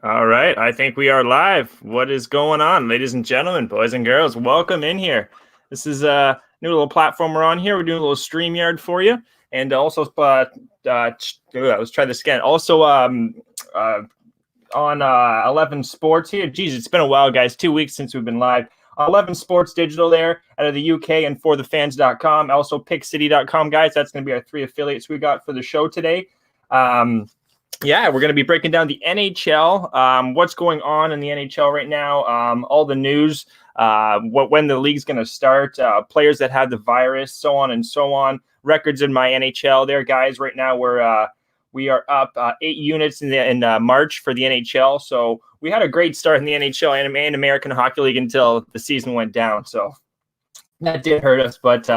All right, I think we are live. What is going on, ladies and gentlemen, boys and girls? Welcome in here. This is a new little platform we're on here. We're doing a little StreamYard for you, and also let's try this again. Also, uh, on 11 Sports here. Geez, it's been a while, guys. 2 weeks since we've been live. 11 Sports Digital there out of the UK and forthefans.com. Also, pickcity.com, guys. That's going to be our three affiliates we got for the show today. Yeah, we're going to be breaking down the NHL, what's going on in the NHL right now, all the news, when the league's going to start, players that have the virus, so on and so on. Records in my NHL there, guys. Right now we are up 8 units in March for the NHL. So we had a great start in the NHL and American Hockey League until the season went down. So that did hurt us, but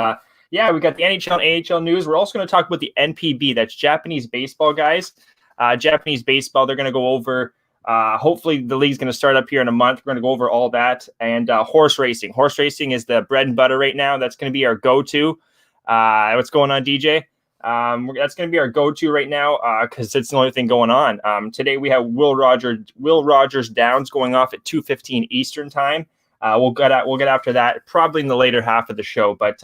yeah, we got the NHL and AHL news. We're also going to talk about the NPB, that's Japanese baseball, guys. Japanese baseball, they're going to go over, hopefully the league's going to start up here in a month. We're going to go over all that. And horse racing. Horse racing is the bread and butter right now. That's going to be our go-to. What's going on, DJ? That's going to be our go-to right now because it's the only thing going on. Today we have Will Rogers Downs going off at 2:15 Eastern time. We'll get after that probably in the later half of the show. But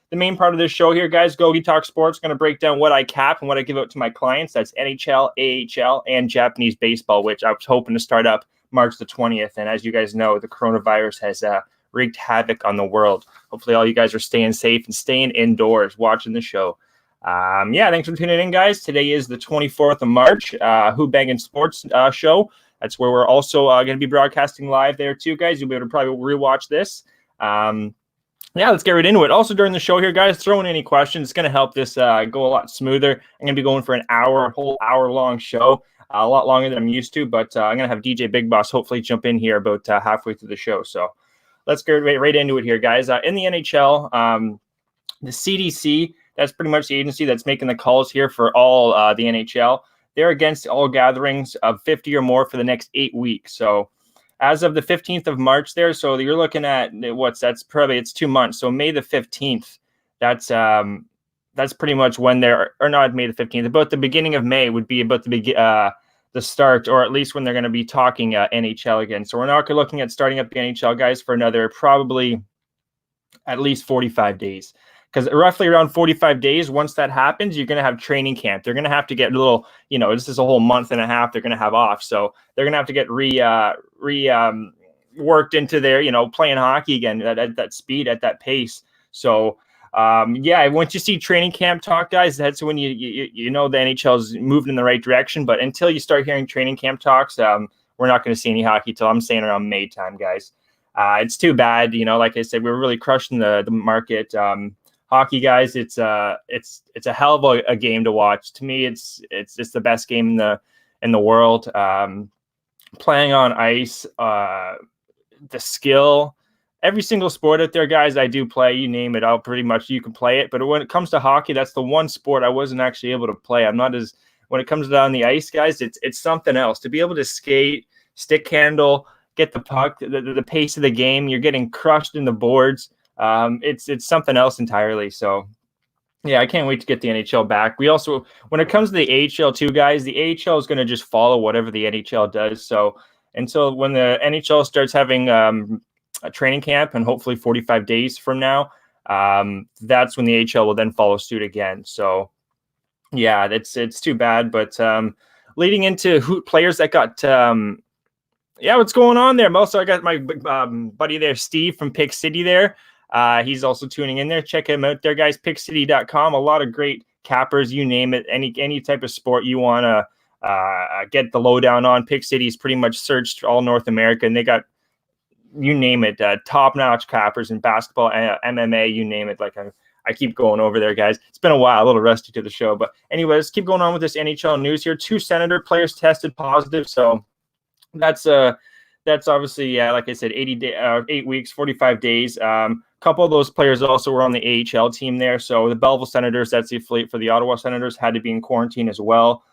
the main part of this show here, guys, Gogi Talk Sports, going to break down what I cap and what I give out to my clients. That's NHL, AHL, and Japanese baseball, which I was hoping to start up March the 20th. And as you guys know, the coronavirus has wreaked havoc on the world. Hopefully all you guys are staying safe and staying indoors watching the show. Yeah, thanks for tuning in, guys. Today is the 24th of March, Who Bangin' Sports show. That's where we're also going to be broadcasting live there too, guys. You'll be able to probably rewatch this. Yeah, let's get right into it. Also, during the show here, guys, throw in any questions. It's going to help this go a lot smoother. I'm going to be going for a whole hour-long show, a lot longer than I'm used to, but I'm going to have DJ Big Boss hopefully jump in here about halfway through the show. So let's get right into it here, guys. In the NHL, the CDC, that's pretty much the agency that's making the calls here for all the NHL. They're against all gatherings of 50 or more for the next 8 weeks. So as of the 15th of March there, so you're looking at it's 2 months. So May the 15th, that's pretty much when or not May the 15th, about the beginning of May would be about the start, or at least when they're going to be talking NHL again. So we're not looking at starting up the NHL, guys, for another probably at least 45 days. Because roughly around 45 days, once that happens, you're going to have training camp. They're going to have to get a little, this is a whole month and a half they're going to have off. So they're going to have to get worked into their, playing hockey again at that speed, at that pace. So, yeah, once you see training camp talk, guys, that's when you know the NHL is moving in the right direction. But until you start hearing training camp talks, we're not going to see any hockey till I'm saying around May time, guys. It's too bad. Like I said, we're really crushing the market. Hockey, guys, it's a hell of a game to watch. To me, it's the best game in the world. Playing on ice, the skill, every single sport out there, guys, I do play. You name it, you can play it. But when it comes to hockey, that's the one sport I wasn't actually able to play. When it comes down the ice, guys, it's something else. To be able to skate, stick handle, get the puck, the pace of the game, you're getting crushed in the boards. It's something else entirely. So yeah, I can't wait to get the NHL back. We also, when it comes to the AHL too, guys, the AHL is going to just follow whatever the NHL does. So until when the NHL starts having a training camp, and hopefully 45 days from now, that's when the AHL will then follow suit again. So yeah, it's too bad. But leading into players that got what's going on there? Also, I got my buddy there, Steve from Pick City there. He's also tuning in there. Check him out there, guys. Pickcity.com. A lot of great cappers, you name it. Any type of sport you want to get the lowdown on. Pick City's pretty much searched all North America, and they got, you name it, top-notch cappers in basketball, MMA, you name it. Like I keep going over there, guys. It's been a while, a little rusty to the show. But anyways, keep going on with this NHL news here. 2 Senator players tested positive, so that's obviously, yeah, like I said, 8 weeks, 45 days. Couple of those players also were on the AHL team there. So the Belleville Senators, that's the affiliate for the Ottawa Senators, had to be in quarantine as well.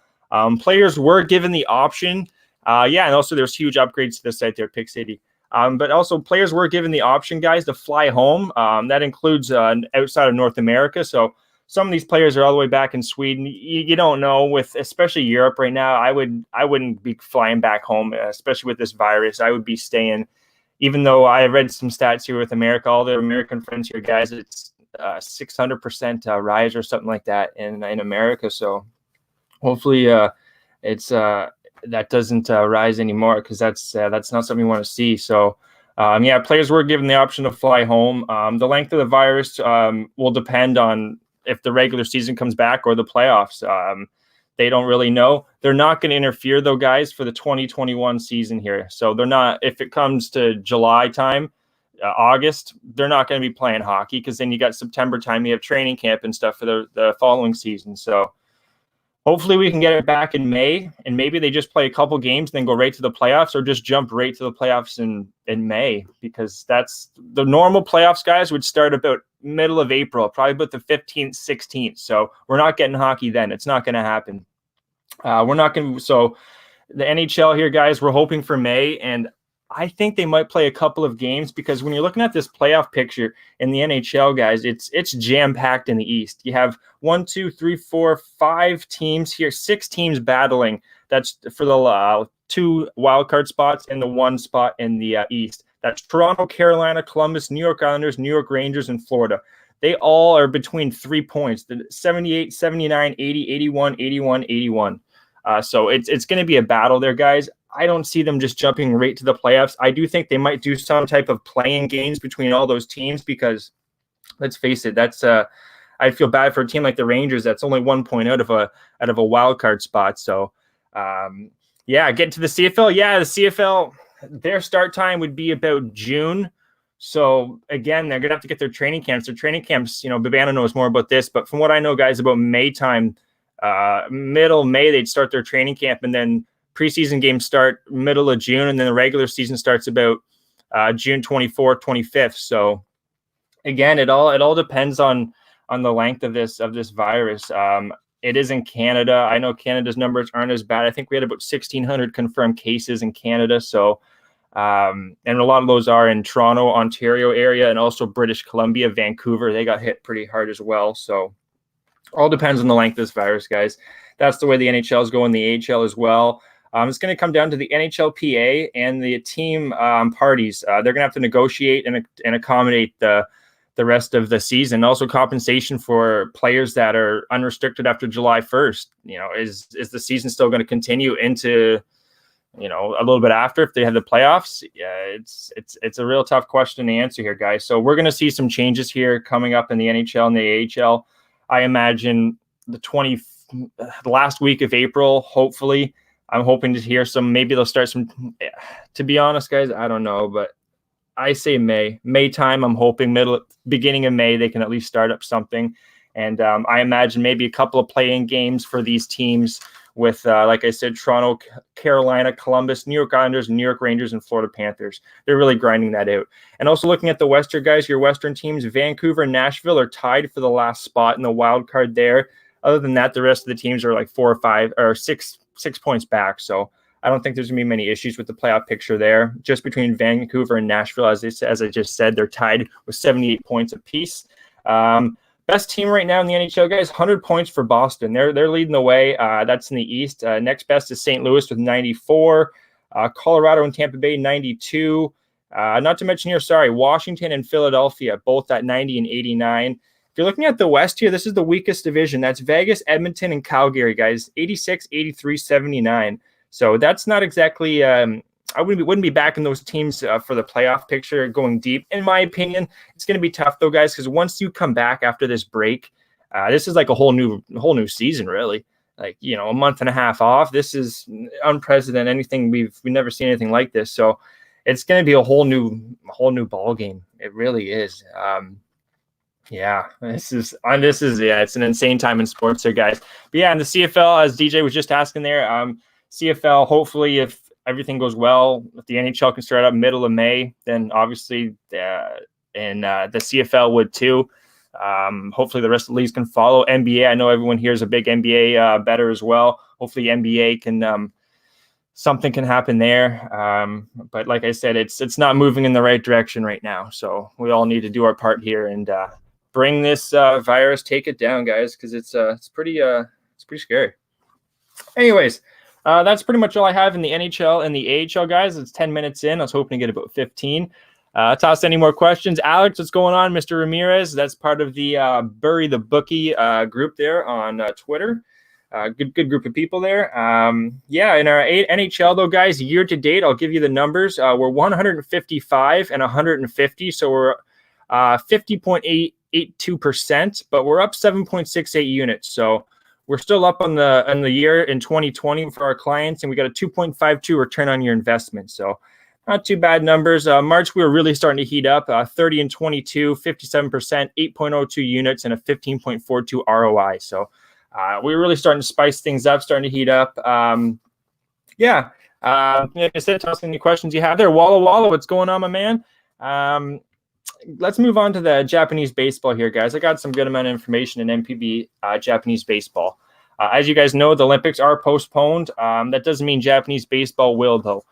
Players were given the option. And also there's huge upgrades to the site there at Pick City. But also players were given the option, guys, to fly home. That includes outside of North America. So some of these players are all the way back in Sweden. You don't know, with especially Europe right now. I wouldn't be flying back home, especially with this virus. I would be staying. Even though I read some stats here with America, all the American friends here, guys, it's 600% rise or something like that in America. So hopefully it's that doesn't rise anymore, because that's not something we want to see. So players were given the option to fly home. The length of the virus will depend on if the regular season comes back or the playoffs. They don't really know. They're not going to interfere, though, guys, for the 2021 season here. So they're not, if it comes to July time, August, they're not going to be playing hockey, because then you got September time, you have training camp and stuff for the following season. So hopefully we can get it back in May, and maybe they just play a couple games, then go right to the playoffs, or just jump right to the playoffs in May, because that's the normal playoffs, guys, would start about middle of April, probably about the 15th, 16th. So we're not getting hockey then. It's not going to happen. We're not going to. So the NHL here, guys, we're hoping for May, and I think they might play a couple of games, because when you're looking at this playoff picture in the NHL, guys, it's jam-packed in the East. You have 1, 2, 3, 4, 5 teams here, 6 teams battling. That's for the 2 wildcard spots and the 1 spot in the East. That's Toronto, Carolina, Columbus, New York Islanders, New York Rangers, and Florida. They all are between 3 points, 78, 79, 80, 81, 81, 81. So it's going to be a battle there, guys. I don't see them just jumping right to the playoffs. I do think they might do some type of playing games between all those teams, because let's face it, that's I'd feel bad for a team like the Rangers that's only 1 point out of a wild card spot. So getting to the CFL. Yeah, the CFL, their start time would be about June. So again, they're gonna have to get their training camps. Their training camps, Babano knows more about this, but from what I know, guys, about May time, middle May, they'd start their training camp, and then preseason games start middle of June, and then the regular season starts about June 24th, 25th. So again, it all depends on the length of this virus. It is in Canada. I know Canada's numbers aren't as bad. I think we had about 1,600 confirmed cases in Canada. So and a lot of those are in Toronto, Ontario area, and also British Columbia, Vancouver. They got hit pretty hard as well. So all depends on the length of this virus, guys. That's the way the NHL is going, the AHL as well. It's going to come down to the NHLPA and the team parties. They're going to have to negotiate and accommodate the rest of the season. Also, compensation for players that are unrestricted after July 1st. Is the season still going to continue into a little bit after, if they have the playoffs? Yeah, it's a real tough question to answer here, guys. So we're going to see some changes here coming up in the NHL and the AHL. I imagine the last week of April, hopefully. I'm hoping to hear some. Maybe they'll start some. To be honest, guys, I don't know, but I say May time. I'm hoping beginning of May they can at least start up something, and I imagine maybe a couple of play-in games for these teams with, like I said, Toronto, Carolina, Columbus, New York Islanders, New York Rangers, and Florida Panthers. They're really grinding that out. And also looking at the Western, guys, your Western teams, Vancouver and Nashville are tied for the last spot in the wild card there. Other than that, the rest of the teams are like 4 or 5 or 6 points back. So I don't think there's going to be many issues with the playoff picture there. Just between Vancouver and Nashville, as I just said, they're tied with 78 points apiece. Best team right now in the NHL, guys, 100 points for Boston. They're leading the way. That's in the East. Next best is St. Louis with 94. Colorado and Tampa Bay, 92. Not to mention here, Washington and Philadelphia, both at 90 and 89. If you're looking at the West here, this is the weakest division. That's Vegas, Edmonton, and Calgary, guys, 86, 83, 79. So that's not exactly I wouldn't be backing those teams for the playoff picture going deep. In my opinion, it's going to be tough, though, guys, because once you come back after this break, this is like a whole new season, really. Like, a month and a half off. This is unprecedented. Anything we've never seen anything like this. So it's going to be a whole new ball game. It really is. This is it's an insane time in sports there, guys. But yeah, in the CFL, as DJ was just asking there, CFL, hopefully, if everything goes well, if the NHL can start up middle of May, then obviously the CFL would too. Hopefully the rest of the leagues can follow. NBA, I know everyone here is a big NBA bettor as well. Hopefully NBA can something can happen there. But like I said, it's not moving in the right direction right now. So we all need to do our part here and bring this virus, take it down, guys, because it's pretty scary. Anyways, that's pretty much all I have in the NHL and the AHL, guys. It's 10 minutes in. I was hoping to get about 15. Toss any more questions. Alex, what's going on? Mr. Ramirez, that's part of the Bury the Bookie group there on Twitter. Good group of people there. Yeah, in our NHL, though, guys, year to date, I'll give you the numbers. We're 155 and 150, so we're 50.82%, but we're up 7.68 units. So we're still up on the year in 2020 for our clients, and we got a 2.52 return on your investment. So not too bad numbers. March, we were really starting to heat up. 30 and 22, 57%, 8.02 units, and a 15.42 ROI. So we were really starting to spice things up, starting to heat up. Yeah. Like I said, toss any questions you have there. Walla Walla, what's going on, my man? Let's move on to the Japanese baseball here, guys. I got some good amount of information in NPB Japanese baseball. As you guys know, the Olympics are postponed. That doesn't mean Japanese baseball will, though.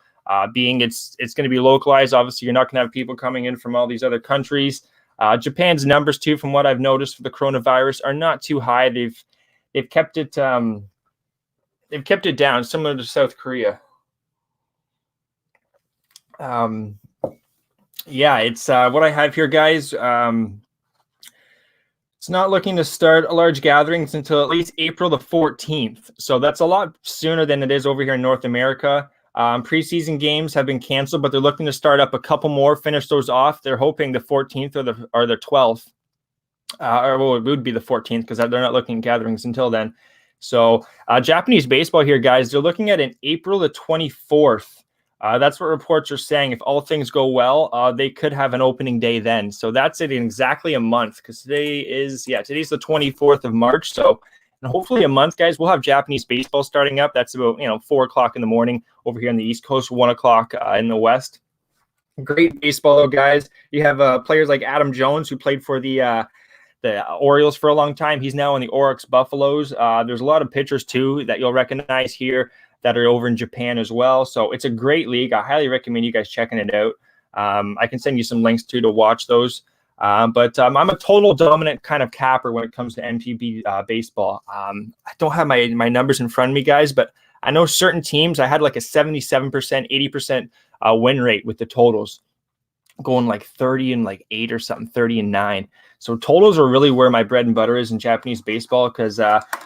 Being it's going to be localized. Obviously, you're not going to have people coming in from all these other countries. Japan's numbers, too, from what I've noticed for the coronavirus, are not too high. They've kept it down, similar to South Korea. Yeah, it's what I have here, guys. It's not looking to start large gatherings until at least April the 14th. So that's a lot sooner than it is over here in North America. Preseason games have been canceled, but they're looking to start up a couple more, finish those off. They're hoping the 14th or the 12th. Or it would be the 14th because they're not looking at gatherings until then. So Japanese baseball here, guys, they're looking at an April the 24th. That's what reports are saying. If all things go well, they could have an opening day then. So that's it in exactly a month because today's the 24th of March. So in hopefully a month, guys, we'll have Japanese baseball starting up. That's about 4 o'clock in the morning over here on the East Coast, 1 o'clock in the West. Great baseball, though, guys. You have players like Adam Jones, who played for the Orioles for a long time. He's now in the Oryx Buffaloes. There's a lot of pitchers, too, that you'll recognize here that are over in Japan as well. So it's a great league. I highly recommend you guys checking it out. I can send you some links, too, to watch those. But I'm a total dominant kind of capper when it comes to NPB baseball. I don't have my numbers in front of me, guys, but I know certain teams, I had like a 77%, 80% win rate with the totals, going like 30 and like 8 or something, 30 and 9. So totals are really where my bread and butter is in Japanese baseball because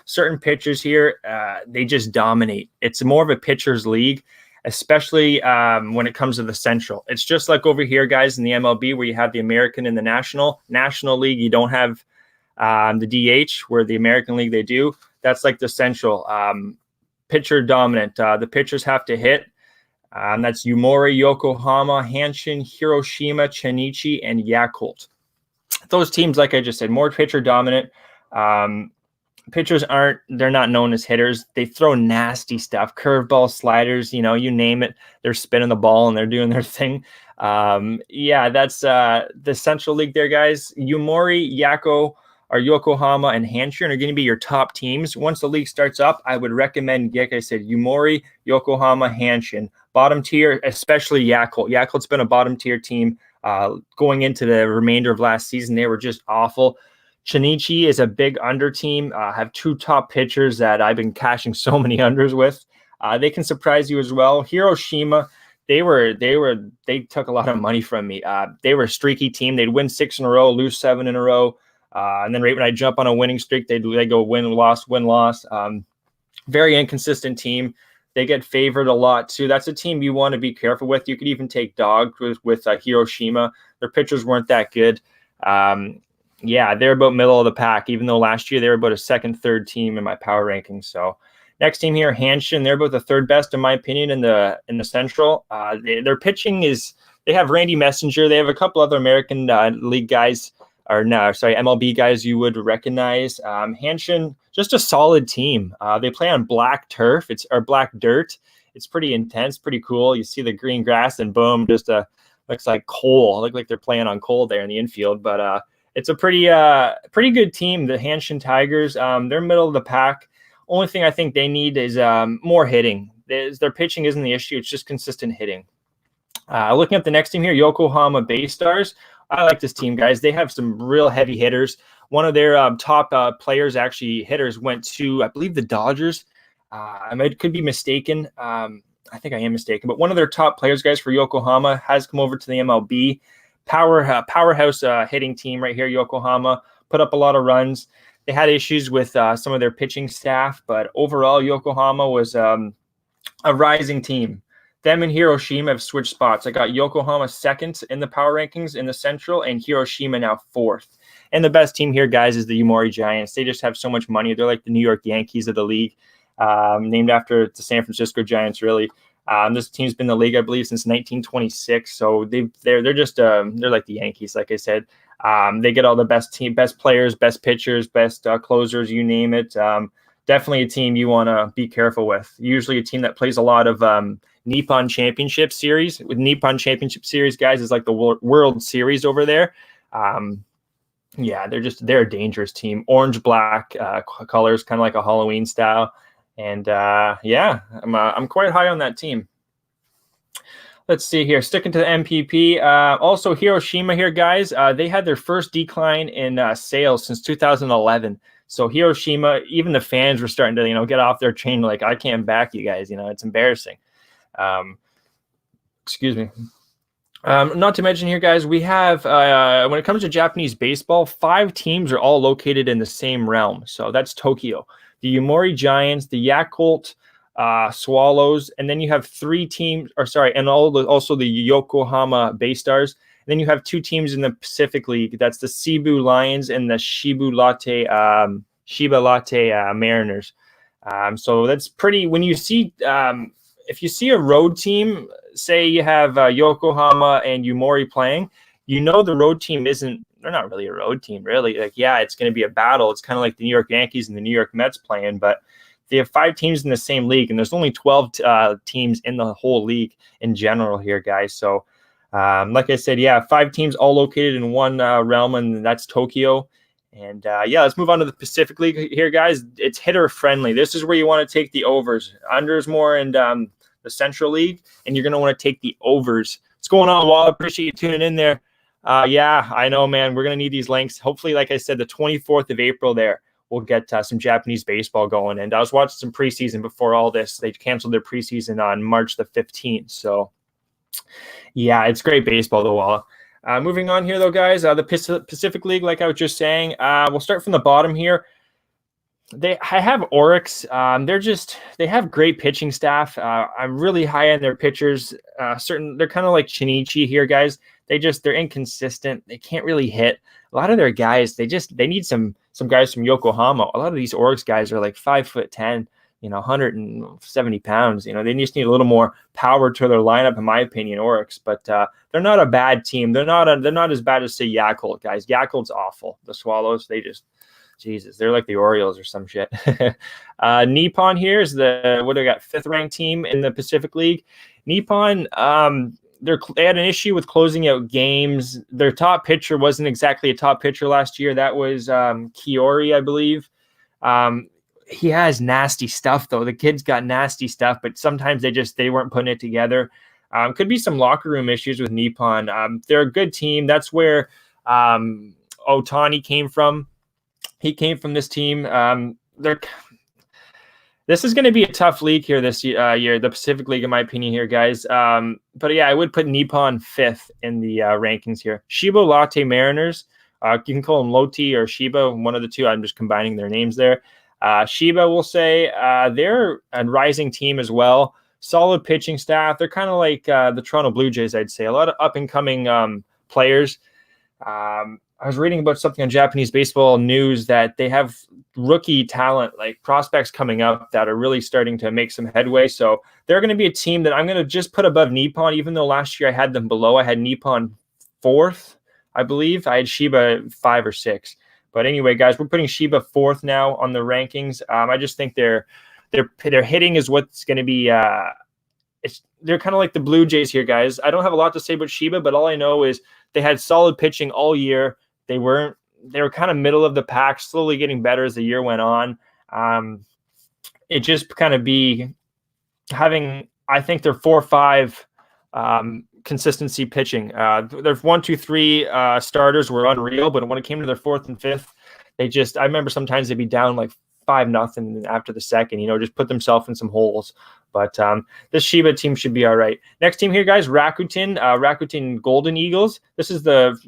certain pitchers here, they just dominate. It's more of a pitcher's league, especially when it comes to the Central. It's just like over here, guys, in the MLB where you have the American and the National League. You don't have the DH where the American League they do. That's like the Central. Pitcher dominant. The pitchers have to hit. That's Yumori, Yokohama, Hanshin, Hiroshima, Chenichi, and Yakult. Those teams, like I just said, more pitcher dominant. Pitchers they're not known as hitters. They throw nasty stuff, curveball, sliders, you name it. They're spinning the ball and they're doing their thing. Yeah, that's the Central League there, guys. Yumori, Yokohama, and Hanshin are going to be your top teams. Once the league starts up, I would recommend, like I said, Yumori, Yokohama, Hanshin. Bottom tier, especially Yakult. Yakult's been a bottom tier team going into the remainder of last season. They were just awful. Chenichi is a big under team. Have 2 top pitchers that I've been cashing so many unders with. They can surprise you as well. Hiroshima, they took a lot of money from me. They were a streaky team. They'd win 6 in a row, lose 7 in a row. And then right when I jump on a winning streak, they go win, loss. Very inconsistent team. They get favored a lot, too. That's a team you want to be careful with. You could even take dogs with Hiroshima. Their pitchers weren't that good. Yeah, they're about middle of the pack, even though last year they were about a second, third team in my power rankings. So next team here, Hanshin, they're about the third best, in my opinion, in the Central. Their pitching they have Randy Messenger. They have a couple other American League guys, MLB guys you would recognize. Hanshin, just a solid team. They play on black turf, or black dirt. It's pretty intense, pretty cool. You see the green grass, and boom, just looks like coal. Look like they're playing on coal there in the infield. But it's a pretty good team, the Hanshin Tigers. They're middle of the pack. Only thing I think they need is more hitting. Their pitching isn't the issue. It's just consistent hitting. Looking at the next team here, Yokohama Bay Stars. I like this team, guys. They have some real heavy hitters. One of their top players, actually hitters, went to, I believe, the Dodgers. Could be mistaken. I think I am mistaken, but one of their top players, guys, for Yokohama has come over to the MLB. Powerhouse hitting team right here, Yokohama. Put up a lot of runs. They had issues with some of their pitching staff, but overall, Yokohama was a rising team. Them and Hiroshima have switched spots. I got Yokohama second in the power rankings in the Central, and Hiroshima now fourth. And the best team here, guys, is the Yomiuri Giants. They just have so much money. They're like the New York Yankees of the league, named after the San Francisco Giants, really. This team's been in the league, I believe, since 1926. So they're like the Yankees, like I said. They get all the best players, best pitchers, best closers, you name it. Definitely a team you want to be careful with. Usually a team that plays a lot of Nippon Championship Series. With Nippon Championship Series, guys, is like the World Series over there. They're a dangerous team. Orange-black colors, kind of like a Halloween style. And I'm quite high on that team. Let's see here. Sticking to the MPP. Also, Hiroshima here, guys. They had their first decline in sales since 2011. So Hiroshima, even the fans were starting to, get off their train. Like, I can't back you guys. It's embarrassing. Excuse me. Not to mention here, guys, we have, when it comes to Japanese baseball, 5 teams are all located in the same realm. So that's Tokyo. The Yomiuri Giants, the Yakult Swallows, and then you have 3 teams, and also the Yokohama Bay Stars. And then you have 2 teams in the Pacific League. That's the Cebu Lions and the Shiba Latte Mariners. So that's pretty. When you see, if you see a road team, say you have Yokohama and Yomiuri playing, the road team they're not really a road team, really. Like, yeah, it's going to be a battle. It's kind of like the New York Yankees and the New York Mets playing, but they have 5 teams in the same league, and there's only 12 teams in the whole league in general here, guys. So, like I said, 5 teams all located in one realm, and that's Tokyo. And let's move on to the Pacific League here, guys. It's hitter friendly. This is where you want to take the overs. Unders more in the Central League, and you're going to want to take the overs. What's going on, Wall? Appreciate you tuning in there. I know, man. We're going to need these links. Hopefully, like I said, the 24th of April there, we'll get some Japanese baseball going. And I was watching some preseason before all this. They canceled their preseason on March the 15th. So, it's great baseball, though, Walla. Moving on here, though, guys, the Pacific League, like I was just saying, we'll start from the bottom here. I have Oryx. They have great pitching staff. I'm really high on their pitchers. They're kind of like Shinichi here, guys. They're inconsistent. They can't really hit. A lot of their guys, they need some guys from Yokohama. A lot of these Oryx guys are like 5'10", 170 pounds. They just need a little more power to their lineup, in my opinion, Oryx. But they're not a bad team. They're not as bad as, say, Yakult, guys. Yakult's awful. The Swallows, they're like the Orioles or some shit. Nippon here is the 5th ranked team in the Pacific League. Nippon, they had an issue with closing out games. Their top pitcher wasn't exactly a top pitcher last year. That was Kiori, I believe. He has nasty stuff, though. The kid's got nasty stuff, but sometimes they weren't putting it together. Could be some locker room issues with Nippon. They're a good team. That's where Otani came from. He came from this team. This is going to be a tough league here this year, the Pacific League, in my opinion here, guys. But I would put Nippon 5th in the rankings here. Shiba Latte Mariners. You can call them Loti or Shiba, one of the two. I'm just combining their names there. Shiba, we'll say, they're a rising team as well. Solid pitching staff. They're kind of like the Toronto Blue Jays, I'd say. A lot of up-and-coming players. I was reading about something on Japanese baseball news that they have rookie talent, like prospects coming up that are really starting to make some headway. So they're going to be a team that I'm going to just put above Nippon, even though last year I had them below. I had Nippon 4th, I believe. I had Shiba 5 or 6. But anyway, guys, we're putting Shiba 4th now on the rankings. I just think their hitting is what's going to be they're kind of like the Blue Jays here, guys. I don't have a lot to say about Shiba, but all I know is they had solid pitching all year. They were kind of middle of the pack, slowly getting better as the year went on. It just kind of be having, I think they're 4 or 5 consistency pitching. Their 1, 2, 3 starters were unreal, but when it came to their fourth and fifth, I remember sometimes they'd be down like 5-0 after the second, just put themselves in some holes. But this Shiba team should be all right. Next team here, guys, Rakuten Golden Eagles. This is the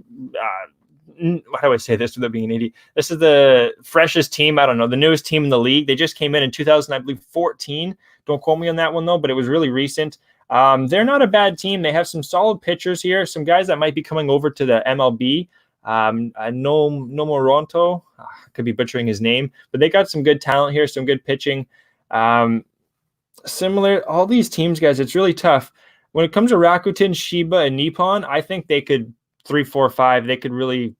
how do I say this without being an idiot? This is the freshest team. I don't know, the newest team in the league. They just came in 2014. Don't quote me on that one though, but it was really recent. They're not a bad team. They have some solid pitchers here. Some guys that might be coming over to the MLB. Nomoronto, I could be butchering his name, but they got some good talent here, some good pitching. Similar, all these teams, guys, it's really tough. When it comes to Rakuten, Shiba, and Nippon, I think they could 3, 4, 5. They could really,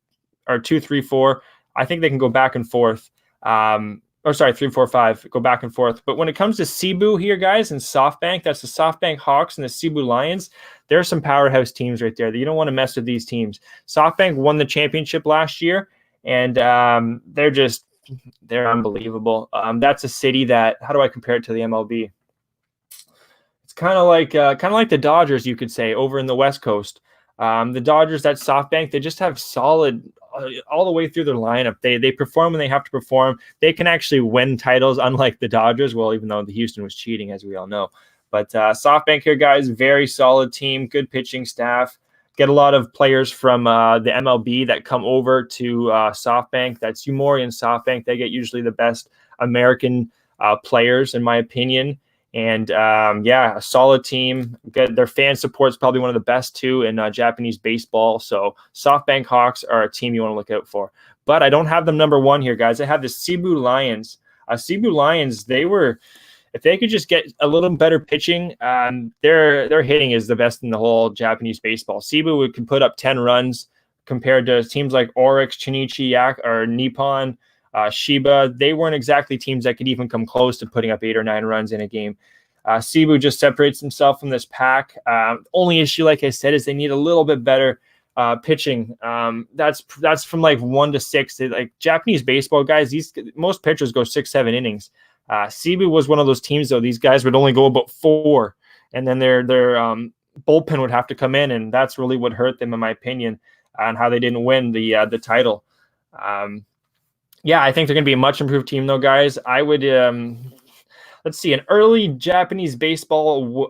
or 2, 3, 4. I think they can go back and forth. 3, 4, 5, go back and forth. But when it comes to Cebu here, guys, and SoftBank, that's the SoftBank Hawks and the Cebu Lions. There are some powerhouse teams right there that you don't want to mess with these teams. SoftBank won the championship last year, and they're unbelievable. That's a city that, how do I compare it to the MLB? It's kind of like the Dodgers, you could say, over in the West Coast. The Dodgers, that SoftBank, they just have solid all the way through their lineup. They perform when they have to perform. They can actually win titles, unlike the Dodgers. Well, even though the Houston was cheating, as we all know. But SoftBank here, guys, very solid team, good pitching staff. Get a lot of players from the MLB that come over to SoftBank. That's Yumori and SoftBank. They get usually the best American players, in my opinion. And a solid team. Their fan support is probably one of the best too in Japanese baseball. So SoftBank Hawks are a team you want to look out for. But I don't have them number one here, guys. I have the Cebu Lions. Cebu Lions, if they could just get a little better pitching, their hitting is the best in the whole Japanese baseball. Cebu can put up 10 runs compared to teams like Oryx, Chinichi, or Nippon, Shiba. They weren't exactly teams that could even come close to putting up 8 or 9 runs in a game. Cebu just separates himself from this pack. Only issue, like I said, is they need a little bit better pitching. That's from like 1 to 6. Like Japanese baseball guys, most pitchers go 6, 7 innings. Cebu was one of those teams, though. These guys would only go about 4, and then their bullpen would have to come in, and that's really what hurt them, in my opinion, on how they didn't win the title. I think they're going to be a much improved team, though, guys. I would let's see, an early Japanese baseball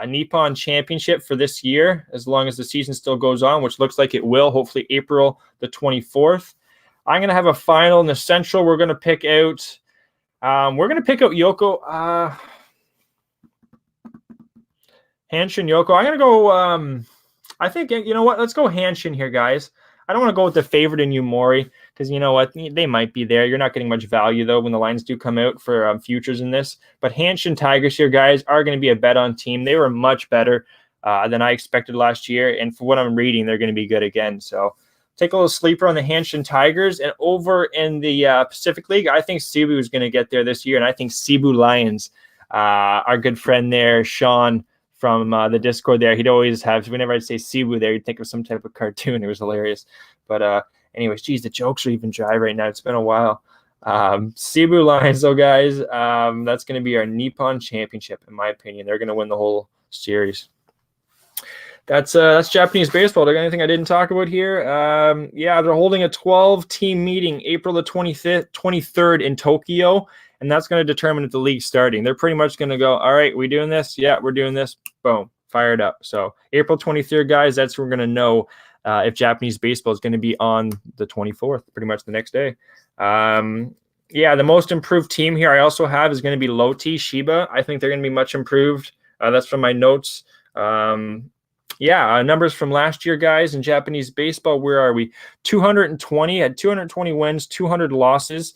Nippon championship for this year, as long as the season still goes on, which looks like it will. Hopefully, April the 24th. I'm going to have a final in the Central. We're going to pick out. Yoko. Hanshin Yoko. I'm going to go. I think, you know what? Let's go Hanshin here, guys. I don't want to go with the favorite in Yumori because, you know what? They might be there. You're not getting much value, though, when the lines do come out for futures in this. But Hanshin Tigers here, guys, are going to be a bet-on team. They were much better than I expected last year. And for what I'm reading, they're going to be good again. So take a little sleeper on the Hanshin Tigers. And over in the Pacific League, I think Cebu is going to get there this year. And I think Cebu Lions, our good friend there, Sean from the Discord there, he'd always have, whenever I'd say Cebu there, you'd think of some type of cartoon. It was hilarious. But anyways, geez, the jokes are even dry right now. It's been a while. Cebu Lions, though, guys, that's going to be our Nippon Championship, in my opinion. They're going to win the whole series. That's Japanese baseball. Do you got anything I didn't talk about here? They're holding a 12-team meeting April the 23rd in Tokyo, and that's going to determine if the league's starting. They're pretty much going to go, all right, we doing this? Yeah, we're doing this. Boom, fired up. So April 23rd, guys, that's when we're going to know if Japanese baseball is going to be on the 24th, pretty much the next day. The most improved team here I also have is going to be Lotte Shiba. I think they're going to be much improved. That's from my notes. Numbers from last year, guys, in Japanese baseball, where are we? 220, had 220 wins, 200 losses,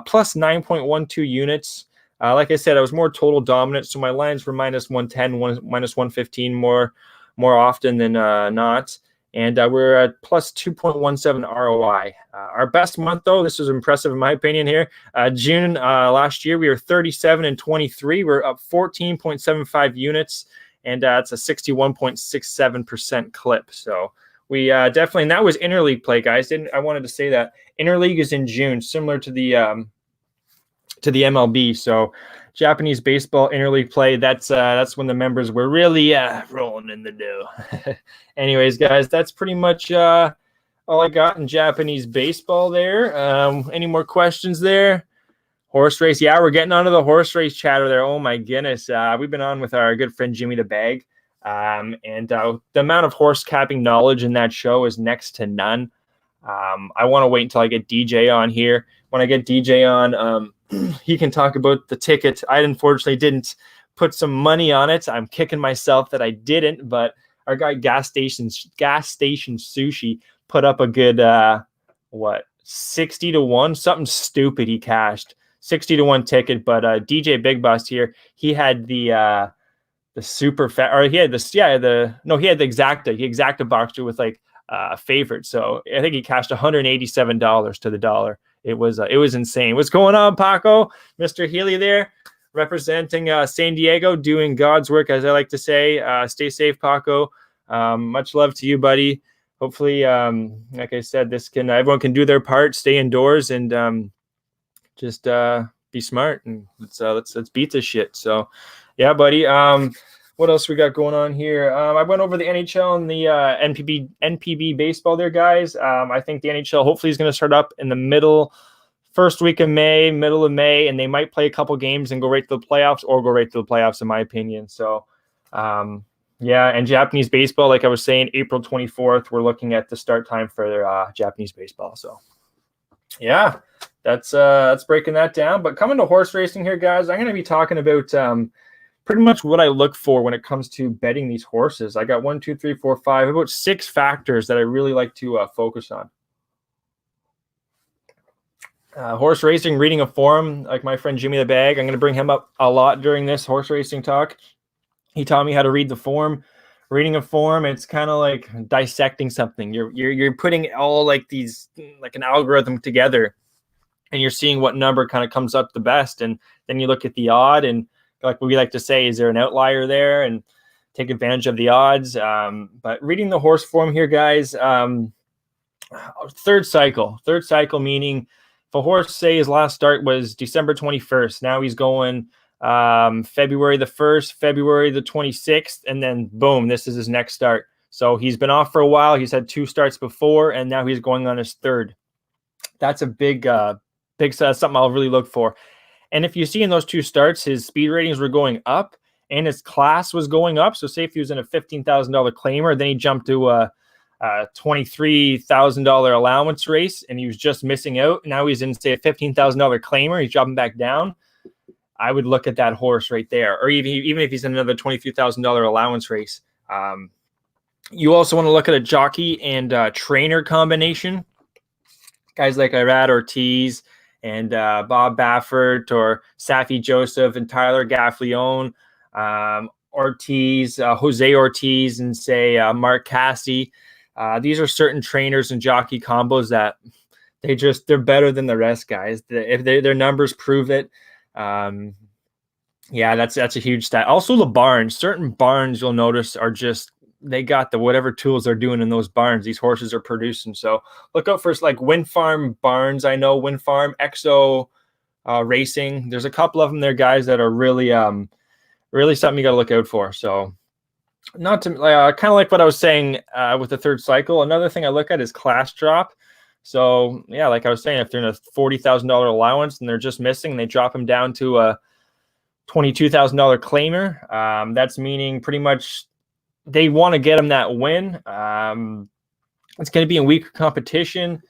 plus 9.12 units. Like I said, I was more total dominant, so my lines were minus 110, minus 115 more often than not. And we're at plus 2.17 ROI. Our best month, though, this is impressive in my opinion here. June last year, we were 37 and 23. We're up 14.75 units. And it's a 61.67% clip. So we definitely, and that was interleague play, guys. I wanted to say that interleague is in June, similar to the MLB. So Japanese baseball interleague play. That's when the members were really rolling in the dough. Anyways, guys, that's pretty much all I got in Japanese baseball there. Any more questions there? Horse race. Yeah, we're getting onto the horse race chatter there. Oh my goodness. We've been on with our good friend Jimmy the Bag. And the amount of horse capping knowledge in that show is next to none. I want to wait until I get DJ on here. When I get DJ on, he can talk about the ticket. I unfortunately didn't put some money on it. I'm kicking myself that I didn't, but our guy Gas Station Sushi put up a good 60-1, something stupid he cashed. 60-1 ticket, but DJ Big Bust here, he had the super fat, or he had the exacta. He exacta boxer with like favorite. So I think he cashed $187 to the dollar. It was insane. What's going on, Paco? Mr. Healy there, representing San Diego, doing God's work, as I like to say. Stay safe, Paco. Much love to you, buddy. Hopefully, like I said, everyone can do their part, stay indoors, and just be smart, and let's beat this shit. So, yeah, buddy. What else we got going on here? I went over the NHL and the NPB baseball there, guys. I think the NHL hopefully is going to start up in the first week of May, middle of May, and they might play a couple games and go right to the playoffs, or go right to the playoffs, in my opinion. So, yeah, and Japanese baseball, like I was saying, April 24th, we're looking at the start time for their Japanese baseball. So, yeah, that's breaking that down. But coming to horse racing here, guys, I'm going to be talking about pretty much what I look for when it comes to betting these horses. I got 1, 2, 3, 4, 5, about 6 factors that I really like to focus on. Horse racing, reading a forum, like my friend Jimmy the Bag. I'm going to bring him up a lot during this horse racing talk. He taught me how to read the form. Reading a form, it's kind of like dissecting something. You're putting all like an algorithm together, and you're seeing what number kind of comes up the best. And then you look at the odd, and like we like to say, is there an outlier there, and take advantage of the odds. But reading the horse form here, guys, third cycle meaning if a horse, say his last start was December 21st, now he's going February the 1st, February the 26th, and then boom, this is his next start. So he's been off for a while. He's had 2 starts before, and now he's going on his third. That's a big something I'll really look for. And if you see in those 2 starts, his speed ratings were going up and his class was going up. So say if he was in a $15,000 claimer, then he jumped to a $23,000 allowance race and he was just missing out. Now he's in, say, a $15,000 claimer. He's dropping back down. I would look at that horse right there. Or even if he's in another $23,000 allowance race. You also want to look at a jockey and trainer combination. Guys like Irad Ortiz and Bob Baffert, or Safi Joseph and Tyler Gaffleone, Ortiz, Jose Ortiz, and say Mark Cassidy. These are certain trainers and jockey combos that they're better than the rest, guys. If their numbers prove it. Yeah, that's a huge stat. Also, the barns. Certain barns you'll notice are just, they got whatever tools they're doing in those barns, these horses are producing. So look out for like Wind Farm barns. I know Wind Farm, Exo Racing. There's a couple of them there, guys, that are really something you got to look out for. So not to kind of like what I was saying with the third cycle. Another thing I look at is class drop. So yeah, like I was saying, if they're in a $40,000 allowance and they're just missing, they drop them down to a $22,000 claimer. That's meaning pretty much they want to get them that win. It's going to be in weaker competition.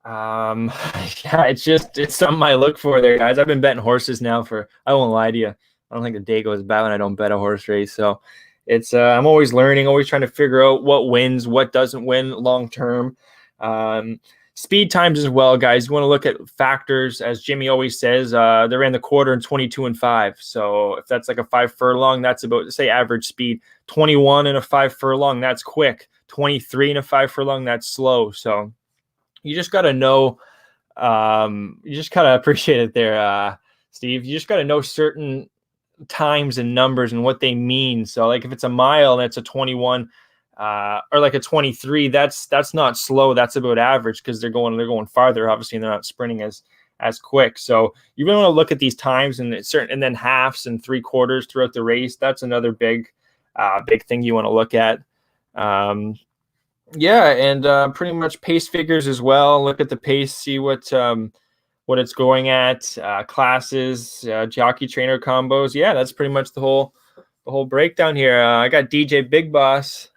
Yeah, it's something I look for there, guys. I've been betting horses now I won't lie to you, I don't think a day goes by when I don't bet a horse race. So it's I'm always learning, always trying to figure out what wins, what doesn't win long term. Speed times as well, guys. You want to look at factors, as Jimmy always says. They ran the quarter in 22 and 5. So if that's like a 5 furlong, that's about, say, average speed. 21 in a 5 furlong, that's quick. 23 in a 5 furlong, that's slow. So you just got to know. You just got to appreciate it there, Steve. You just got to know certain times and numbers and what they mean. So like if it's a mile and it's a 21, or like a 23, that's not slow, that's about average, because they're going farther, obviously, and they're not sprinting as as quick. So you really want to look at these times and then halves and 3/4 throughout the race. That's another big thing you want to look at. And pretty much pace figures as well. Look at the pace, see what it's going at, classes, jockey trainer combos. Yeah, that's pretty much the whole breakdown here. I got DJ Big Boss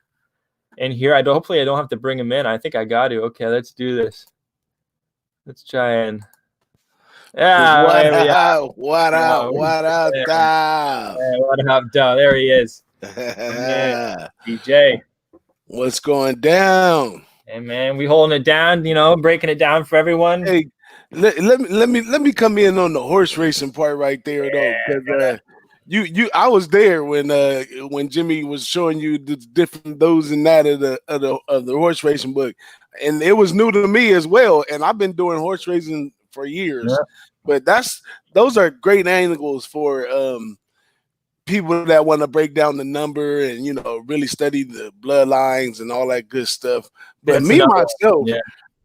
in here. Hopefully I don't have to bring him in. I think I got to. Okay, let's do this. Let's try and What up? What up? What up, Dow? There he is. Man, DJ. What's going down? Hey man, we holding it down, breaking it down for everyone. Hey, let me come in on the horse racing part right there, though, because I was there when Jimmy was showing you the different those and that of the horse racing book, and it was new to me as well. And I've been doing horse racing for years, but those are great angles for people that want to break down the number and really study the bloodlines and all that good stuff. But myself,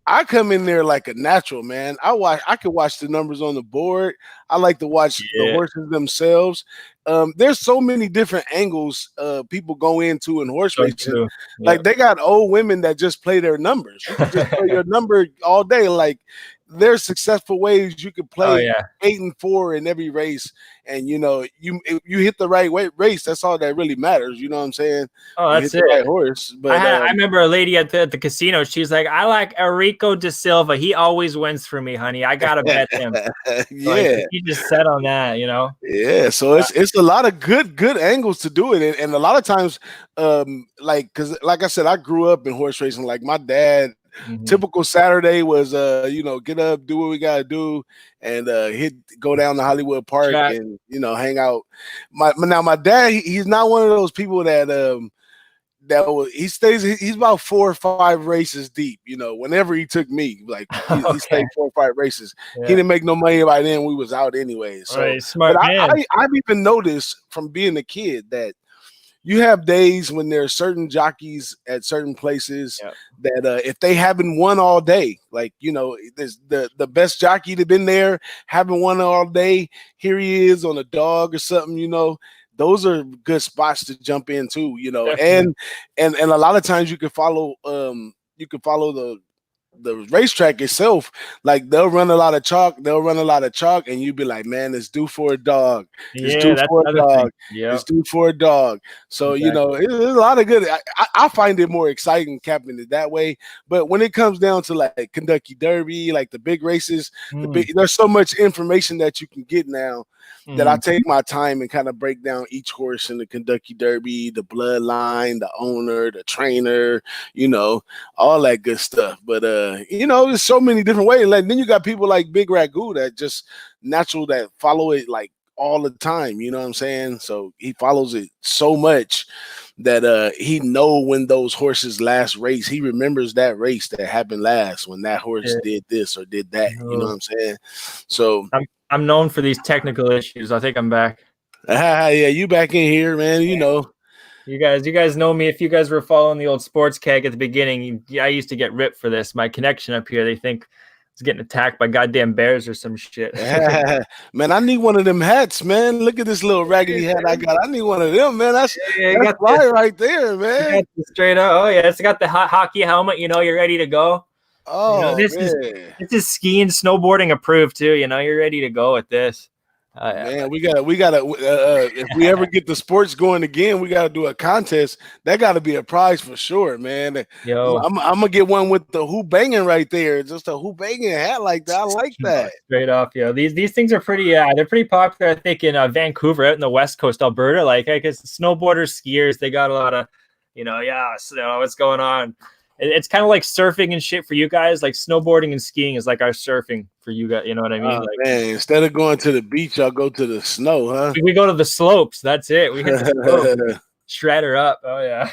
I come in there like a natural, man. I could watch the numbers on the board. I like to watch the horses themselves. There's so many different angles people go into in horse racing. Like they got old women that just play their numbers. You can just play your number all day. Like there's successful ways you could play 8-4 in every race, and you hit the right race. That's all that really matters. You know what I'm saying? Oh, that's it. Right horse. But I remember a lady at the casino. She's like, "I like Enrico da Silva. He always wins for me, honey. I gotta bet him." He just set on that, Yeah, so it's a lot of good angles to do it, and a lot of times, because like I said, I grew up in horse racing. Like my dad. Mm-hmm. Typical Saturday was get up, do what we gotta do, and go down to Hollywood Park and hang out. My dad, he's not one of those people that he's about 4 or 5 races deep. Whenever he took me, like he stayed 4 or 5 races. He didn't make no money by then. We was out anyway. So smart man. I've even noticed from being a kid that you have days when there are certain jockeys at certain places that if they haven't won all day, like there's the best jockey that been there, haven't won all day. Here he is on a dog or something. Those are good spots to jump into. And a lot of times you can follow the racetrack itself. Like they'll run a lot of chalk, and you'd be like, man, it's due for a dog. It's due for a dog. It's due for a dog. So there's a lot of good. I find it more exciting capping it that way. But when it comes down to like Kentucky Derby, like the big races, there's so much information that you can get now that I take my time and kind of break down each horse in the Kentucky Derby, the bloodline, the owner, the trainer, all that good stuff. But there's so many different ways. Like then you got people like Big Ragu that just natural that follow it like all the time. You know what I'm saying? So he follows it so much that he know when those horses last race. He remembers that race that happened last when that horse did this or did that. You know what I'm saying? So I'm known for these technical issues. I think I'm back. Yeah, you back in here, man. You guys know me. If you guys were following the old sports keg at the beginning, I used to get ripped for this. My connection up here, they think it's getting attacked by goddamn bears or some shit. Man, I need one of them hats, man. Look at this little raggedy hat I got. I need one of them, man. That's right there, man. Straight up. Oh yeah, it's got the hockey helmet. You're ready to go. Oh, this is skiing, snowboarding approved too. You're ready to go with this. Man, we gotta. If we ever get the sports going again, we gotta do a contest. That gotta be a prize for sure, man. I'm gonna get one with the hoop banging right there. Just a hoop banging hat like that. I like that. Straight off, These things are pretty. They're pretty popular. I think in Vancouver, out in the West Coast, Alberta. Like I guess snowboarders, skiers, they got a lot of, what's going on. It's kind of like surfing and shit for you guys. Like snowboarding and skiing is like our surfing for you guys. You know what I mean? Man, instead of going to the beach, I'll go to the snow, huh? We go to the slopes. That's it. We hit the slope. Shred her up. Oh yeah.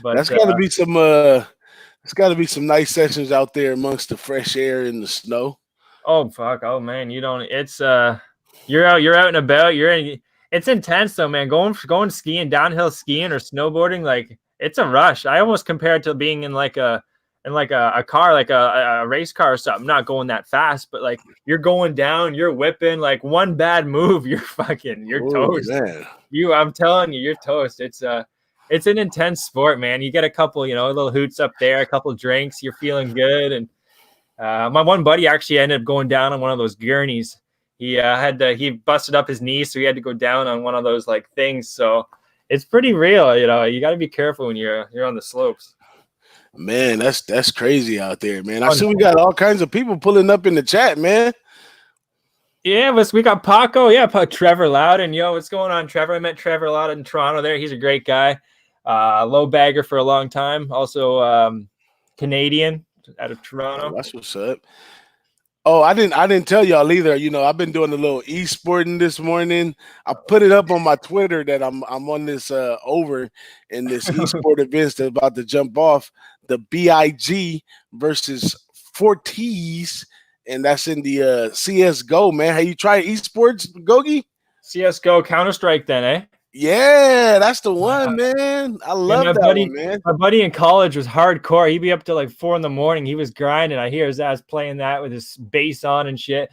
But that's got to be some. It's got to be some nice sessions out there amongst the fresh air and the snow. Oh fuck! Oh man, you don't. It's you're out and about. It's intense though, man. Going skiing, downhill skiing or snowboarding, like. It's a rush. I almost compare it to being in like a and like a car, like a race car or something, not going that fast, but like you're going down, you're whipping, like one bad move, you're Oh toast. man. I'm telling you, you're toast. It's an intense sport, man. You get a couple, little hoots up there, a couple drinks, you're feeling good. And my one buddy actually ended up going down on one of those gurneys. He busted up his knee, so he had to go down on one of those like things. So it's pretty real, you got to be careful when you're on the slopes. Man, that's crazy out there, man. I see we got all kinds of people pulling up in the chat, man. Yeah, we got Paco. Yeah, Trevor Loudon. Yo, what's going on, Trevor? I met Trevor Loudon in Toronto there. He's a great guy. Low bagger for a long time. Also Canadian out of Toronto. Oh, that's what's up. Oh, I didn't tell y'all either. I've been doing a little e-sporting this morning. I put it up on my Twitter that I'm on this over in this e-sport event that's about to jump off, the BIG versus 4Ts, and that's in the CS:GO, man. Have you tried esports, Gogi? CS:GO, Counter-Strike then, eh? Yeah, that's the one, man. I love that one, man. My buddy in college was hardcore. He'd be up to like 4 a.m. He was grinding. I hear his ass playing that with his bass on and shit.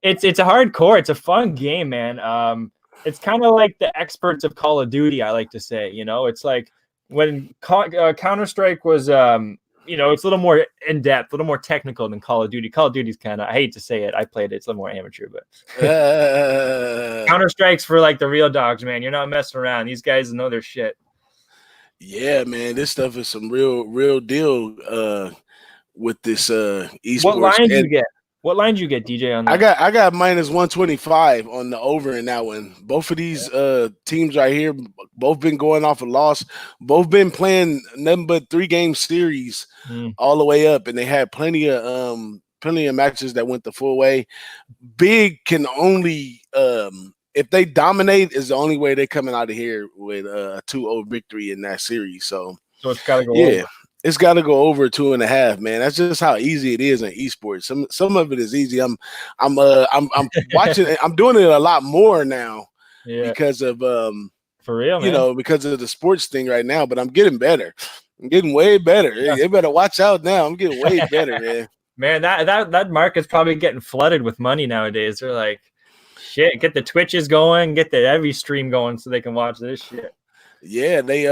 It's a hardcore. It's a fun game, man. It's kind of like the experts of Call of Duty, I like to say. It's like when Counter-Strike was, it's a little more in depth, a little more technical than Call of Duty. Call of Duty's kind of, I hate to say it, I played it. It's a little more amateur, but Counter-Strike's for like the real dogs, man. You're not messing around. These guys know their shit. Yeah, man, this stuff is some real deal with this esports. What line do you get? What line do you get, DJ, on that? I got minus 125 on the over in that one. Both of these teams right here, both been going off a loss. Both been playing nothing but 3-game series all the way up, and they had plenty of matches that went the full way. Big can only if they dominate is the only way they're coming out of here with a 2-0 victory in that series. So it's got to go over. It's got to go over 2.5, man. That's just how easy it is in esports. Some of it is easy. I'm watching. I'm doing it a lot more now because of for real, man. Because of the sports thing right now. But I'm getting better. I'm getting way better. Yeah. They better watch out now. I'm getting way better, man. Man, that market's probably getting flooded with money nowadays. They're like, shit, get the Twitches going, get the every stream going so they can watch this shit. Yeah, they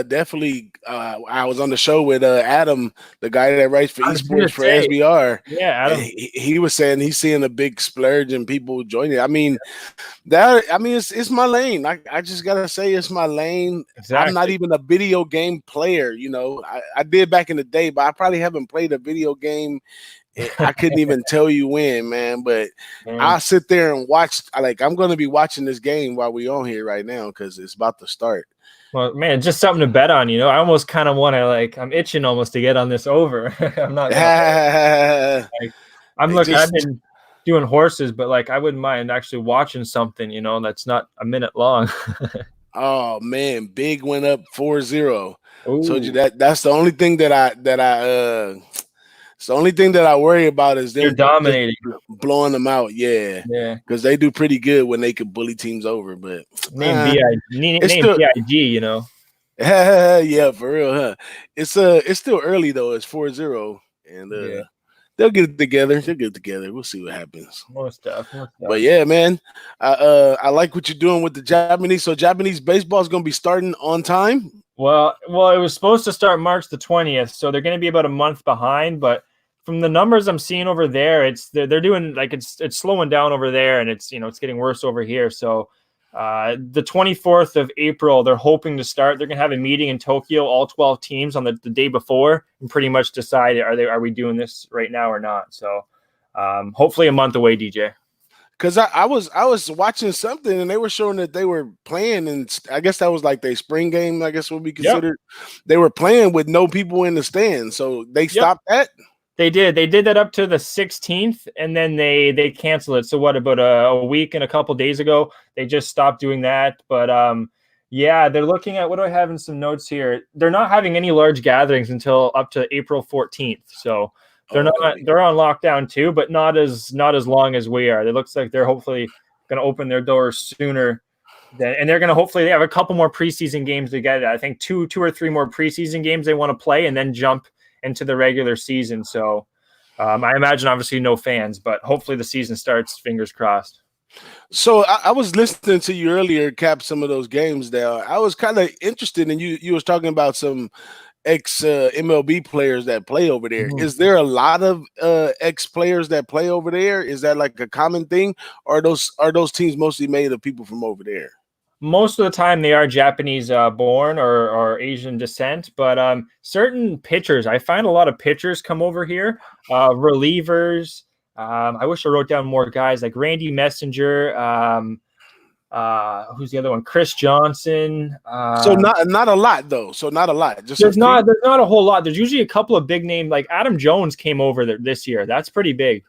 definitely. I was on the show with Adam, the guy that writes for esports for SBR. Yeah, Adam. He was saying he's seeing a big splurge and people joining. I mean, it's my lane. I just gotta say it's my lane. Exactly. I'm not even a video game player. I did back in the day, but I probably haven't played a video game. I couldn't even tell you when, man, but I'll sit there and watch. I'm going to be watching this game while we're on here right now because it's about to start. Well, man, just something to bet on, I almost kind of want to, I'm itching almost to get on this over. I'm not. I've been doing horses, but I wouldn't mind actually watching something, that's not a minute long. Oh man, Big went up 4-0. Told you that's the only thing it's the only thing that I worry about is them dominating, blowing them out. Yeah, because they do pretty good when they can bully teams over. But name BIG, Yeah, for real, huh? It's still early though. It's 4-0, and they'll get it together. We'll see what happens. More stuff. But yeah, man, I like what you're doing with the Japanese. So Japanese baseball is going to be starting on time. Well, it was supposed to start March the 20th, so they're going to be about a month behind. But from the numbers I'm seeing over there, they're doing it's slowing down over there, and it's getting worse over here. So the 24th of April, they're hoping to start. They're going to have a meeting in Tokyo, all 12 teams on the day before, and pretty much decide are we doing this right now or not. So hopefully a month away, DJ. Because I was watching something and they were showing that they were playing, and I guess that was like their spring game, I guess would be considered. Yep. They were playing with no people in the stands, so they stopped that. They did that up to the 16th, and then they canceled it. So what, about a week and a couple days ago, they just stopped doing that. But they're looking at, what do I have in some notes here? They're not having any large gatherings until up to April 14th. So they're on lockdown too, but not as long as we are. It looks like they're hopefully going to open their doors sooner. And they're going to hopefully have a couple more preseason games to get. I think two or three more preseason games they want to play, and then jump into the regular season. So I imagine obviously no fans, but hopefully the season starts. Fingers crossed. So I was listening to you earlier, cap some of those games there. I was kind of interested in you. You was talking about some ex MLB players that play over there. Mhm. Is there a lot of ex players that play over there? Is that like a common thing, or are those teams mostly made of people from over there? Most of the time they are Japanese born or Asian descent, but certain pitchers, I find a lot of pitchers come over here, relievers. I wish I wrote down more guys like Randy Messenger. Who's the other one? Chris Johnson. So not a lot though. So not a lot. Just a There's few. not a whole lot. There's usually a couple of big name, like Adam Jones came over there this year. That's pretty big.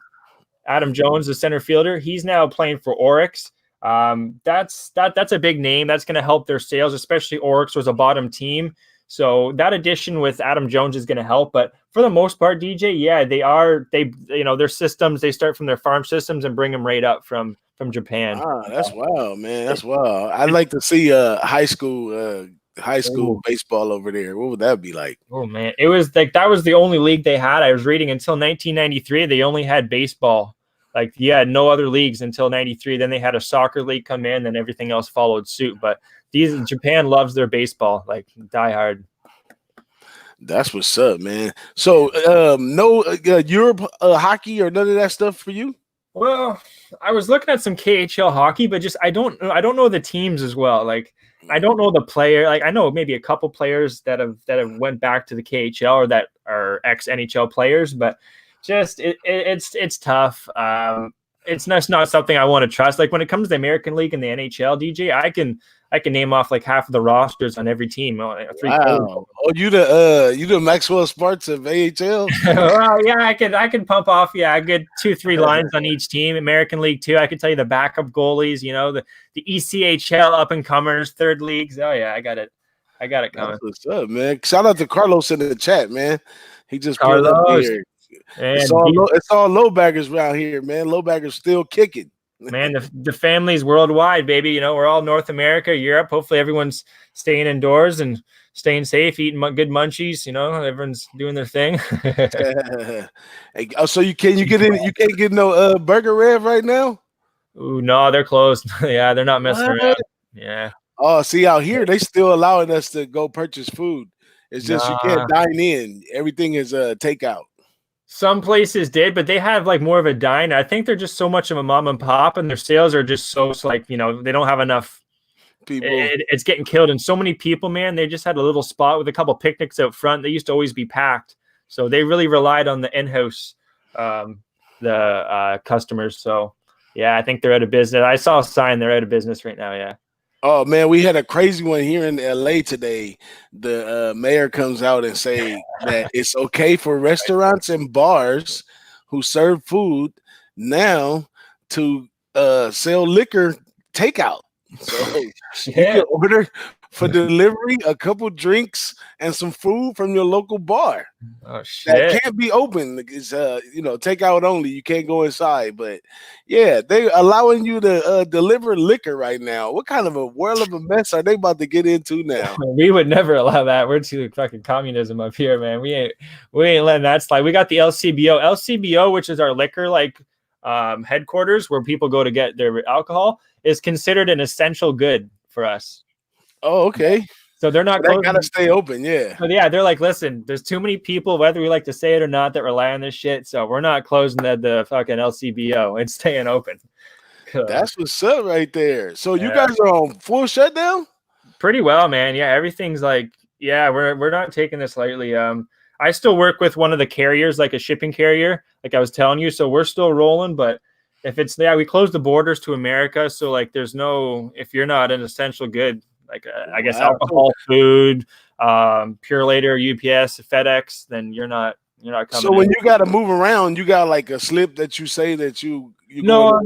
Adam Jones, the center fielder, he's now playing for Oryx. That's a big name. That's going to help their sales, especially Oryx was a bottom team. So that addition with Adam Jones is going to help. But for the most part, DJ, yeah, their systems, they start from their farm systems and bring them right up from Japan. Ah, that's wild, man. That's wild. I'd like to see high school baseball over there. What would that be like? Oh man, it was like that was the only league they had. I was reading until 1993, they only had baseball. Like, yeah, no other leagues until 93. Then they had a soccer league come in, then everything else followed suit. But Japan loves their baseball, like die hard. That's what's up, man. So no Europe hockey or none of that stuff for you? Well, I was looking at some KHL hockey, but just I don't know the teams as well. Like I don't know the player. Like I know maybe a couple players that have went back to the KHL or that are ex NHL players, but just it's tough. It's not something I want to trust. Like when it comes to the American League and the NHL, DJ, I can name off like half of the rosters on every team. Wow. Oh, you the Maxwell Sparks of AHL? Well, yeah, I can pump off a good 2-3 lines on each team. American League too. I can tell you the backup goalies. You know the ECHL up and comers, third leagues. Oh yeah, I got it coming. That's what's up, man. Shout out to Carlos in the chat, man. He just Carlos. pulled up here. It's all low baggers around here, man. Low baggers still kicking. Man, the family's worldwide, baby. You know, we're all North America, Europe. Hopefully everyone's staying indoors and staying safe, eating good munchies. You know, everyone's doing their thing. So you can't get no Burger Rev right now? Ooh, no, they're closed. Yeah, they're not messing around. Yeah. Oh, see, out here they still allowing us to go purchase food. It's just you can't dine in. Everything is takeout. Some places did, but they have like more of a dine. I think they're just so much of a mom and pop, and their sales are just so like, you know, they don't have enough people. It's getting killed. And so many people, man, they just had a little spot with a couple picnics out front. They used to always be packed. So they really relied on the in-house, customers. So yeah, I think they're out of business. I saw a sign they're out of business right now. Yeah. Oh man, we had a crazy one here in LA today. The mayor comes out and say that it's okay for restaurants and bars who serve food now to sell liquor takeout. So you can order for delivery a couple drinks and some food from your local bar. Oh shit! That can't be open. It's takeout only. You can't go inside. But yeah, they allowing you to deliver liquor right now. What kind of a world of a mess are they about to get into now? We would never allow that. We're too fucking communism up here, man. We ain't letting that slide. We got the LCBO, which is our liquor headquarters where people go to get their alcohol, is considered an essential good for us. Oh, okay. So they're not. They gotta stay open, yeah. But yeah, they're like, listen, there's too many people, whether we like to say it or not, that rely on this shit. So we're not closing the fucking LCBO and staying open. That's what's up right there. So you guys are on full shutdown? Pretty well, man. Yeah, everything's like, we're not taking this lightly. I still work with one of the carriers, like a shipping carrier, like I was telling you. So we're still rolling, but if it's we close the borders to America, so like there's no, if you're not an essential good. Like I guess alcohol, food, Purelator, UPS, FedEx, then you're not coming. So when you got to move around, you got like a slip that you say that you no,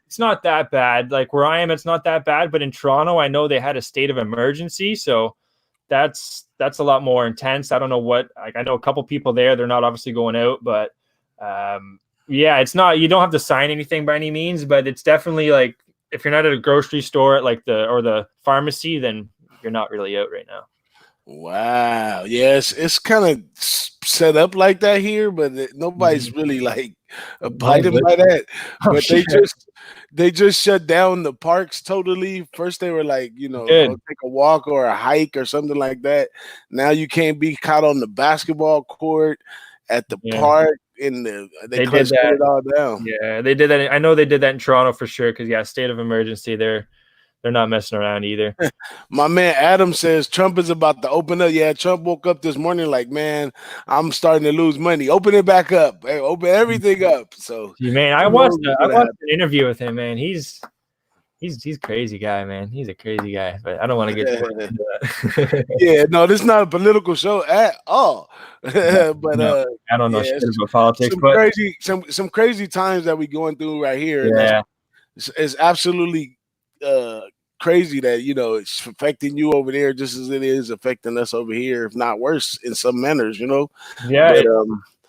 it's not that bad. Like where I am, it's not that bad. But in Toronto, I know they had a state of emergency, so that's a lot more intense. I don't know what. Like I know a couple people there. They're not obviously going out, but it's not. You don't have to sign anything by any means, but it's definitely like. If you're not at a grocery store at like the pharmacy, then you're not really out right now. Wow. Yes, it's kind of set up like that here, but nobody's really like abiding by that. Oh, But yeah. they just shut down the parks totally. First they were like, oh, Good. take a walk or a hike or something like that. Now you can't be caught on the basketball court at the Yeah. park they They did shut that. it all down. Yeah, they did that. I know they did that in Toronto for sure. Because yeah, state of emergency. They're not messing around either. My man Adam says Trump is about to open up. Yeah, Trump woke up this morning like, man, I'm starting to lose money. Open it back up. Hey, open everything up. So Gee, man, who knows what's I gonna watched happen. an interview with him, man. He's crazy guy, man. He's a crazy guy, but I don't want to get too much into that. Yeah, no, this is not a political show at all. But No, I don't know yeah, shit it's about politics, some but some crazy times that we going through right here, and yeah, it's absolutely uh crazy that it's affecting you over there just as it is affecting us over here, if not worse in some manners. yeah. But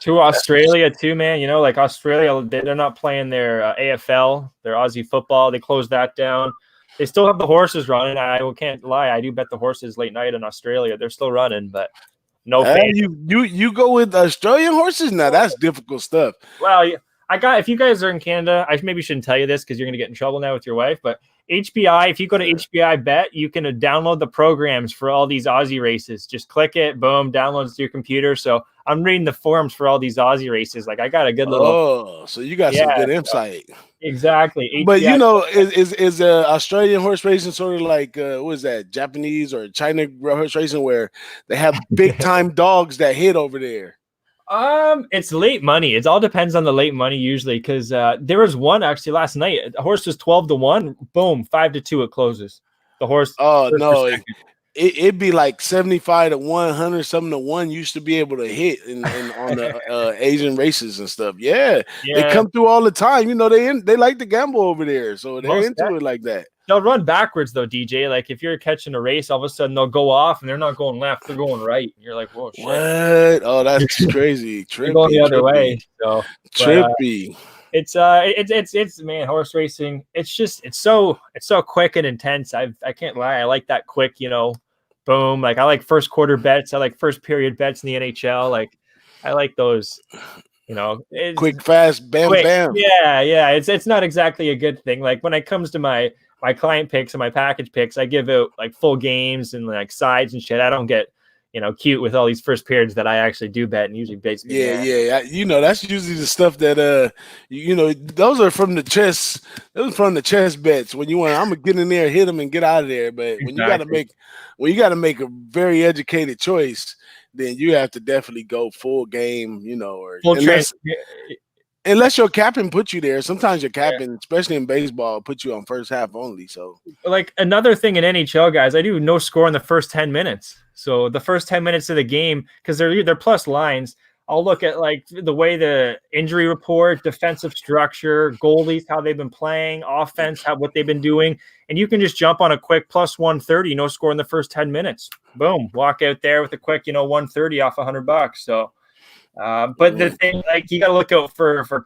To Australia too, man. Like Australia, they're not playing their AFL, their Aussie football. They closed that down. They still have the horses running. I can't lie. I do bet the horses late night in Australia. They're still running, but no fans. you go with Australian horses now. That's difficult stuff. Well, if you guys are in Canada, I maybe shouldn't tell you this because you're going to get in trouble now with your wife. But HBI, if you go to HBI Bet, you can download the programs for all these Aussie races. Just click it, boom, downloads to your computer. So I'm reading the forums for all these Aussie races. Like I got a good little. Oh, so you got some good insight. Exactly. But is Australian horse racing sort of like what is that, Japanese or China horse racing, where they have big time dogs that hit over there? It's late money. It all depends on the late money usually, because there was one actually last night. A horse was 12-1. Boom, 5-2 it closes. The horse. Oh no, it'd be like 75 to 100 something to 1 used to be able to hit in on the Asian races and stuff. Yeah, they come through all the time. They like to gamble over there, so they're into it like that. They'll run backwards though, DJ. Like if you're catching a race, all of a sudden they'll go off and they're not going left, they're going right. And you're like, whoa, shit. What? Oh, that's crazy. Trippy, going the other way. So trippy. It's man, horse racing. It's so quick and intense. I can't lie. I like that quick, boom. Like I like first quarter bets. I like first period bets in the NHL. Like I like those. It's quick, fast, bam, bam. Yeah. It's not exactly a good thing. Like when it comes to my client picks and my package picks, I give out like full games and like sides and shit. I don't get cute with all these first periods that I actually do bet, and usually basically. Yeah. That's usually the stuff that those are from the chess. Those are from the chess bets. When you want, I'm gonna get in there, hit them, and get out of there. But when you gotta make a very educated choice, then you have to definitely go full game. Or full unless your captain puts you there. Sometimes your captain, especially in baseball, puts you on first half only. So, like another thing in NHL, guys, I do no score in the first 10 minutes. So the first 10 minutes of the game, because they're plus lines, I'll look at like the way the injury report, defensive structure, goalies, how they've been playing, offense, what they've been doing, and you can just jump on a quick plus 130, no score in the first 10 minutes. Boom, walk out there with a quick 130 off $100. So. But the thing, like, you got to look out for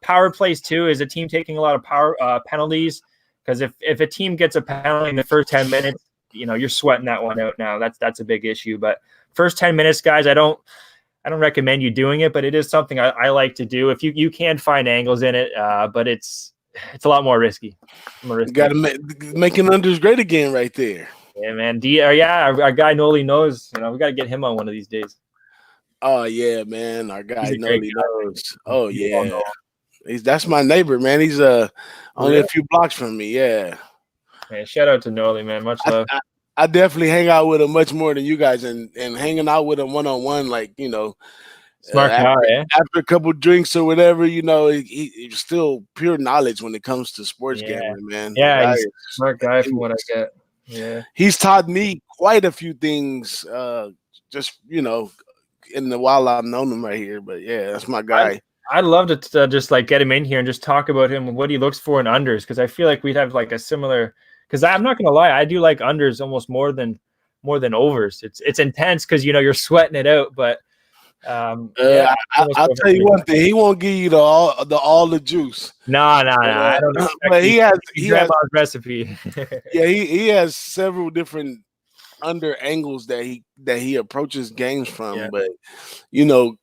power plays too. Is a team taking a lot of power penalties? Because if a team gets a penalty in the first 10 minutes, you're sweating that one out. Now that's a big issue. But first 10 minutes, guys, I don't recommend you doing it, but it is something I like to do. If you can find angles in it, but it's a lot more risky. You got to making unders great again, right there. Yeah, man. Our guy Noli knows. We got to get him on one of these days. Oh yeah, man, our guy Noli knows. Oh yeah, that's my neighbor, man. He's only a few blocks from me. Yeah. Man, shout out to Noli, man. Much love. I definitely hang out with him much more than you guys, and hanging out with him one-on-one, like smart guy. After a couple drinks or whatever, he's still pure knowledge when it comes to sports gambling, man. Yeah, he's a smart guy from what I get. Yeah, he's taught me quite a few things. Just in the while I've known him right here, but yeah, that's my guy. I'd love to just like get him in here and just talk about him and what he looks for in unders, because I feel like we'd have like a similar. Because I'm not gonna lie, I do like unders almost more than overs. It's intense because you're sweating it out, but I'll tell you one thing: he won't give you all the juice. No, I don't know. But he has grandma's recipe. Yeah, he has several different under angles that he approaches games Yeah. from, but you know,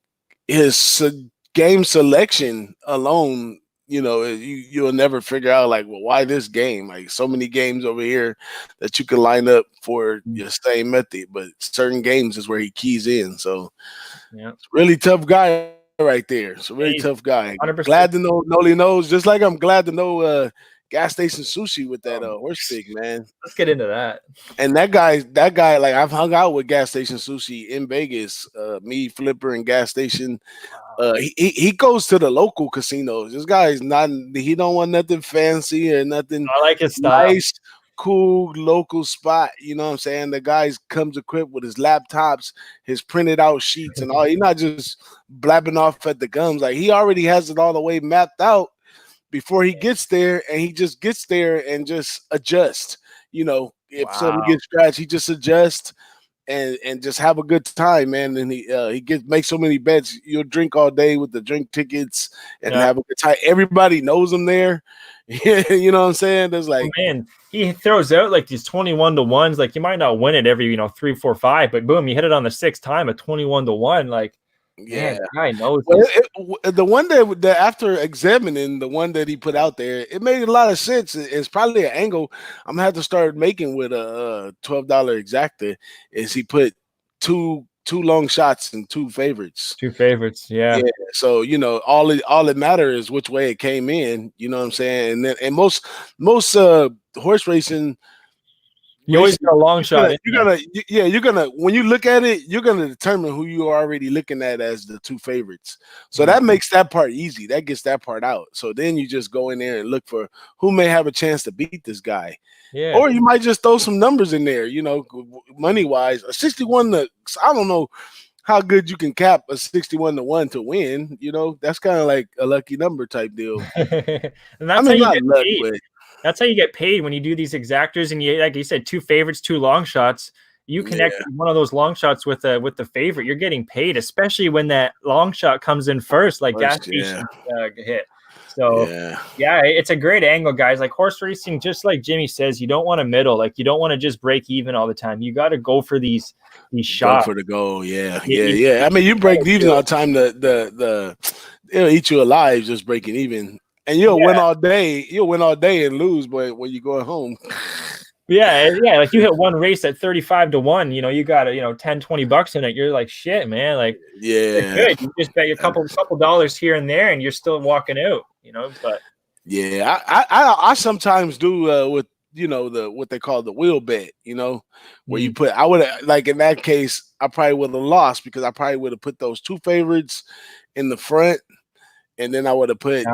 game selection alone, you'll never figure out like, well, why this game? Like so many games over here that you can line up for your same method, but certain games is where he keys in. So Yeah. it's a really tough guy right there. It's a really He's tough guy. 100%. Glad to know Noli knows, just like I'm glad to know gas station sushi with that Um, horse pick, man. let's get into that. And that guy, like I've hung out with gas station sushi in Vegas, me, Flipper, and gas station. Wow. He goes to the local casinos. This guy is not. He don't want nothing fancy or nothing I like his style. nice, cool local spot. You know what I'm saying? The guy comes equipped with his laptops, his printed out sheets, and all. He's not just blabbing off at the gums. Like he already has it all the way mapped out before he gets there, and he just gets there and just adjusts. If something gets scratched, he just adjusts and just have a good time, man. And he makes so many bets. You'll drink all day with the drink tickets and have a good time. Everybody knows him there. You know what I'm saying? There's like, man, he throws out like these 21-1s. Like you might not win it every 3, 4, 5, but boom, you hit it on the 6th time at 21-1. Like, yeah, man, the guy knows. Well, the one that after examining the one that he put out there, it made a lot of sense. It's probably an angle I'm gonna have to start making with a $12 exacta. Is he put two long shots and two favorites? Two favorites, yeah. So all it matters is which way it came in. You know what I'm saying? And most horse racing. You always got a long shot. You're gonna when you look at it, you're gonna determine who you are already looking at as the two favorites. So that makes that part easy. That gets that part out. So then you just go in there and look for who may have a chance to beat this guy. Yeah. Or you might just throw some numbers in there, money wise. A 61 I don't know how good you can cap a 61-1 to win. That's kind of like a lucky number type deal. And that's how you get paid. But that's how you get paid when you do these exactors, and you, like you said, two favorites, two long shots. You connect one of those long shots with the favorite. You're getting paid, especially when that long shot comes in first, like gas station hit. So yeah, it's a great angle, guys. Like horse racing, just like Jimmy says, you don't want to middle. Like you don't want to just break even all the time. You got to go for these shots. Go for the goal, yeah. I mean, you break even all the time. It'll eat you alive just breaking even. And you'll win all day. You'll win all day and lose, but when you're going home. Yeah. Like you hit one race at 35-1, you got $10-20 in it. You're like, shit, man. Like, good. You just bet your couple dollars here and there, and you're still walking out. But I sometimes do with what they call the wheel bet. Where you put. I would like in that case, I probably would have lost because I probably would have put those two favorites in the front. And then I would have put,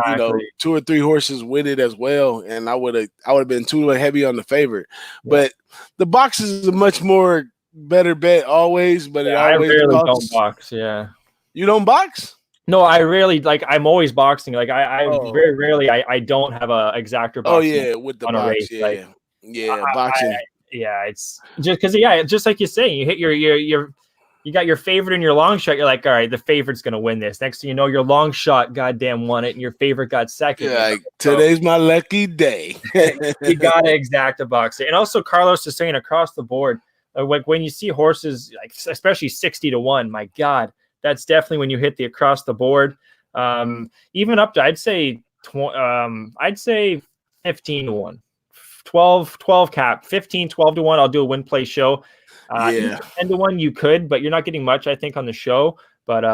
2 or 3 horses with it as well, and I would have been too heavy on the favorite. Yeah. But the box is a much more better bet always. But I rarely don't box. Yeah, you don't box? No, I rarely I'm always boxing. Like I very rarely I don't have a exactor. Oh yeah, with the box, boxing. It's just because just like you're saying, you hit you got your favorite in your long shot. You're like, all right, the favorite's going to win this. Next thing you know, your long shot goddamn won it, and your favorite got second. Yeah, like, today's my lucky day. You got to exacta box it. And also, Carlos is saying across the board, like when you see horses, like especially 60-1, my God, that's definitely when you hit the across the board. Even up to, I'd say 15-1. 12 cap, 15-12-1. I'll do a win play show. 10-1 you could, but you're not getting much, I think, on the show. But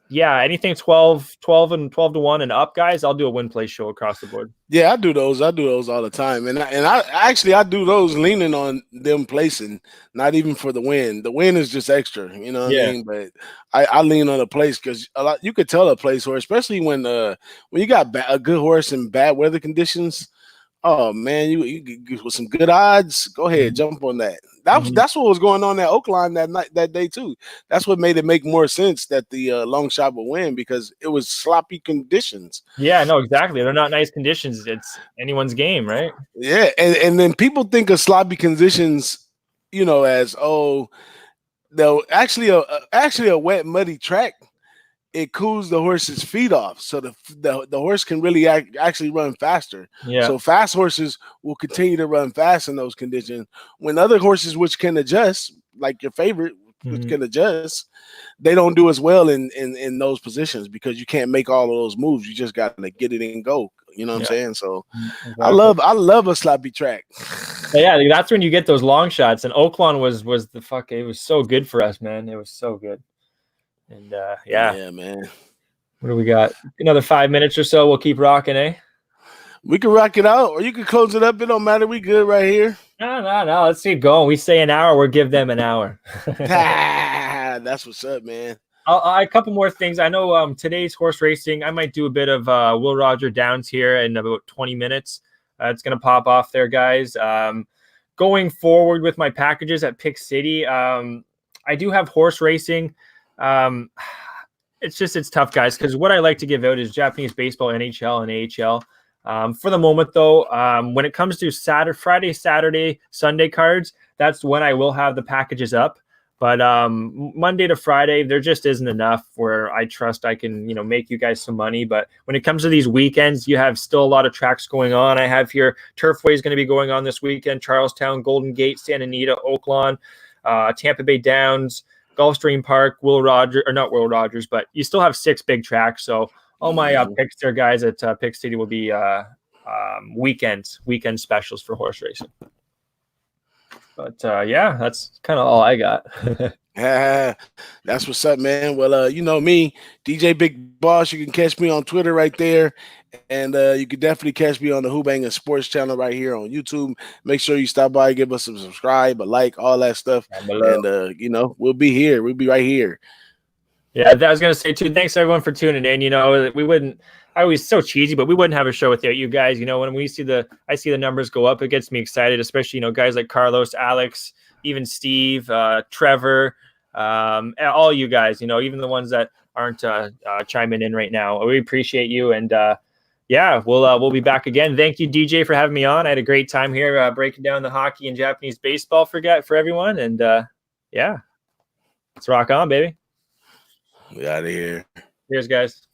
anything 12 and 12-1 and up, guys, I'll do a win play show across the board. Yeah, I do those all the time, and I do those leaning on them placing, not even for the win. The win is just extra, you know what I mean? But I lean on a place because you could tell a place, or especially when you got a good horse in bad weather conditions. Oh man, you with some good odds, go ahead, jump on that. That's what was going on at Oakland that day too. That's what made it make more sense that the long shot would win because it was sloppy conditions. Yeah, no, exactly. They're not nice conditions. It's anyone's game, right? Yeah, and then people think of sloppy conditions, as though actually a wet muddy track it cools the horse's feet off, so the horse can really actually run faster. Yeah. So fast horses will continue to run fast in those conditions. When other horses, which can adjust, like your favorite, which can adjust, they don't do as well in those positions because you can't make all of those moves. You just got to get it and go. You know what I'm saying? So exactly. I love a sloppy track. Yeah, that's when you get those long shots. And Oaklawn was the fuck. It was so good for us, man. It was so good. And yeah, man. What do we got? Another 5 minutes or so. We'll keep rocking, eh? We can rock it out, or you can close it up. It don't matter. We good right here. No. Let's keep going. We say an hour. We'll give them an hour. That's what's up, man. A couple more things. I know today's horse racing, I might do a bit of Will Roger Downs here in about 20 minutes. It's going to pop off there, guys. Going forward with my packages at Pick City, I do have horse racing. It's tough, guys, because what I like to give out is Japanese baseball, NHL, and AHL. For the moment, though, when it comes to Friday, Saturday, Sunday cards, that's when I will have the packages up. But Monday to Friday, there just isn't enough where I trust I can, make you guys some money. But when it comes to these weekends, you have still a lot of tracks going on. I have here Turfway is going to be going on this weekend, Charlestown, Golden Gate, Santa Anita, Oaklawn, Tampa Bay Downs, Gulfstream Park, not Will Rogers, but you still have 6 big tracks. So all my picks there, guys, at Pick City will be weekend specials for horse racing. But that's kind of all I got. That's what's up, man. Well, you know me, DJ Big Boss. You can catch me on Twitter right there, and you can definitely catch me on the Hoobangin Sports channel right here on YouTube. Make sure you stop by, give us some subscribe, a like, all that stuff, and we'll be here. We'll be right here. Yeah, I was gonna say too. Thanks everyone for tuning in. We wouldn't. I always so cheesy, but we wouldn't have a show without you guys. When I see the numbers go up, it gets me excited. Especially guys like Carlos, Alex, even Steve, Trevor, all you guys. Even the ones that aren't chiming in right now. We appreciate you, and we'll be back again. Thank you, DJ, for having me on. I had a great time here breaking down the hockey and Japanese baseball for everyone, and let's rock on, baby. We out of here. Cheers, guys.